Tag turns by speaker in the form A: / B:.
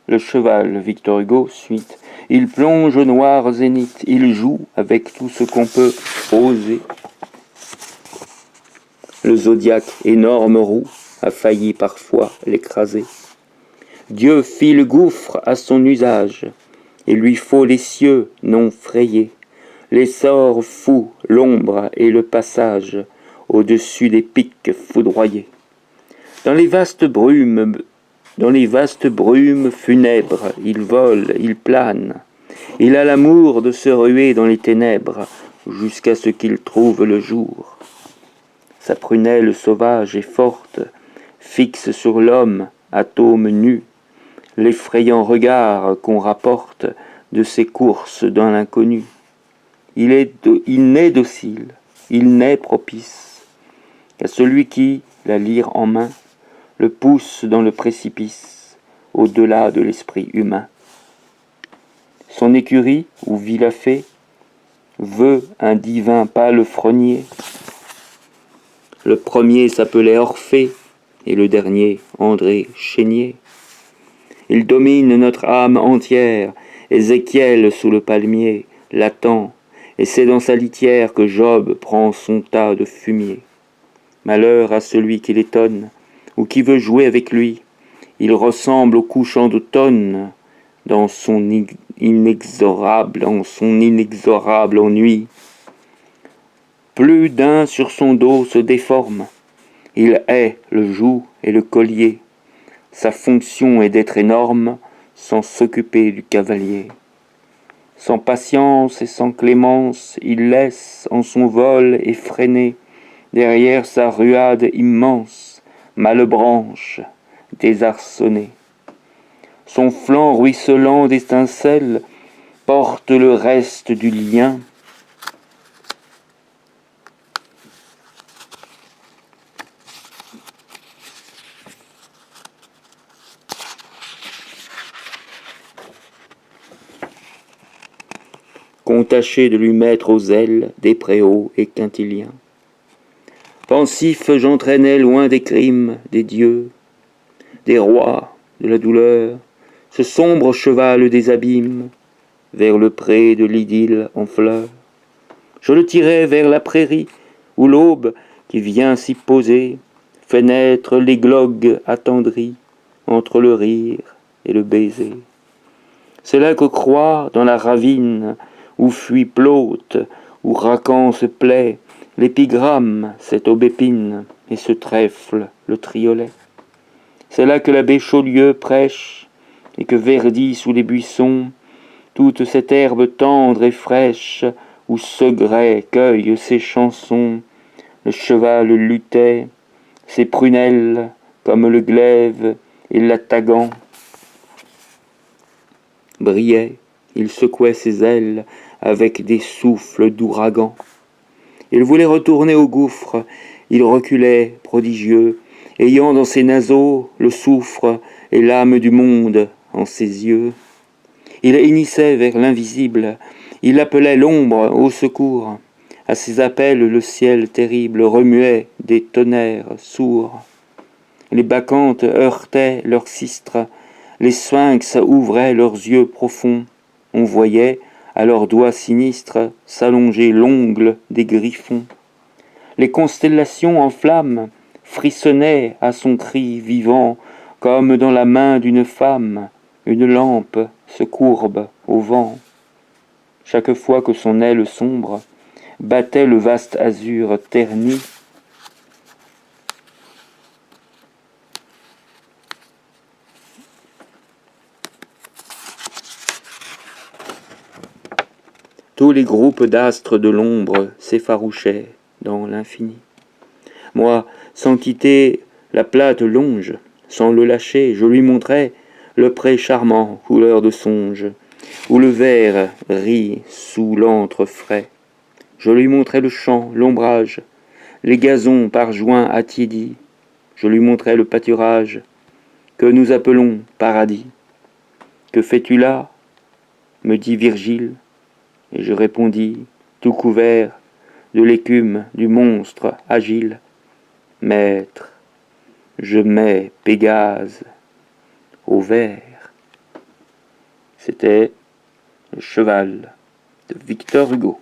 A: Le cheval, Victor Hugo, suite. Il plonge au noir zénith, il joue avec tout ce qu'on peut oser. Le zodiaque, énorme roue, a failli parfois l'écraser. Dieu fit le gouffre à son usage, il lui faut les cieux non frayés, l'essor fou, l'ombre et le passage, au-dessus des pics foudroyés. Dans les vastes brumes funèbres, il vole, il plane. Il a l'amour de se ruer dans les ténèbres, jusqu'à ce qu'il trouve le jour. Sa prunelle sauvage et forte fixe sur l'homme, atome nu, l'effrayant regard qu'on rapporte de ses courses dans l'inconnu. Il n'est docile, il n'est propice qu'à celui qui, la lyre en main, le pousse dans le précipice, au-delà de l'esprit humain. Son écurie, où vit la fée, veut un divin palefrenier. Le premier s'appelait Orphée, et le dernier André Chénier. Il domine notre âme entière, Ézéchiel sous le palmier l'attend, et c'est dans sa litière que Job prend son tas de fumier. Malheur à celui qui l'étonne, ou qui veut jouer avec lui. Il ressemble au couchant d'automne, dans son inexorable ennui. Plus d'un sur son dos se déforme, il hait le joug et le collier. Sa fonction est d'être énorme, sans s'occuper du cavalier. Sans patience et sans clémence, il laisse en son vol effréné, derrière sa ruade immense, Malebranche, désarçonné. Son flanc ruisselant d'étincelles porte le reste du lien. Qu'on tâchait de lui mettre aux ailes des préaux et quintiliens. Pensif, j'entraînais loin des crimes, des dieux, des rois, de la douleur, ce sombre cheval des abîmes, vers le pré de l'idylle en fleurs. Je le tirais vers la prairie, où l'aube, qui vient s'y poser, fait naître l'églogue attendri, entre le rire et le baiser. C'est là que croît, dans la ravine, où fuit Plaute, où Racan se plaît, l'épigramme, cette aubépine, et ce trèfle, le triolet. C'est là que l'abbé Chaulieu prêche, et que verdit sous les buissons toute cette herbe tendre et fraîche, où Segrais cueille ses chansons. Le cheval luttait, ses prunelles, comme le glaive et l'atagan, brillaient, il secouait ses ailes avec des souffles d'ouragan. Il voulait retourner au gouffre, il reculait, prodigieux, ayant dans ses naseaux le soufre et l'âme du monde en ses yeux. Il hennissait vers l'invisible, il appelait l'ombre au secours. À ses appels le ciel terrible remuait des tonnerres sourds. Les bacchantes heurtaient leurs sistres, les sphinx ouvraient leurs yeux profonds. On voyait, à leurs doigts sinistres, s'allonger l'ongle des griffons. Les constellations en flammes frissonnaient à son cri vivant, comme dans la main d'une femme, une lampe se courbe au vent. Chaque fois que son aile sombre battait le vaste azur terni, tous les groupes d'astres de l'ombre s'effarouchaient dans l'infini. Moi, sans quitter la plate longe, sans le lâcher, je lui montrais le pré charmant, couleur de songe, où le ver rit sous l'antre frais. Je lui montrais le champ, l'ombrage, les gazons par juin attiédis. Je lui montrais le pâturage que nous appelons paradis. Que fais-tu là? Me dit Virgile, et je répondis, tout couvert de l'écume du monstre agile. Maître, je mets Pégase au vert. C'était Le cheval de Victor Hugo.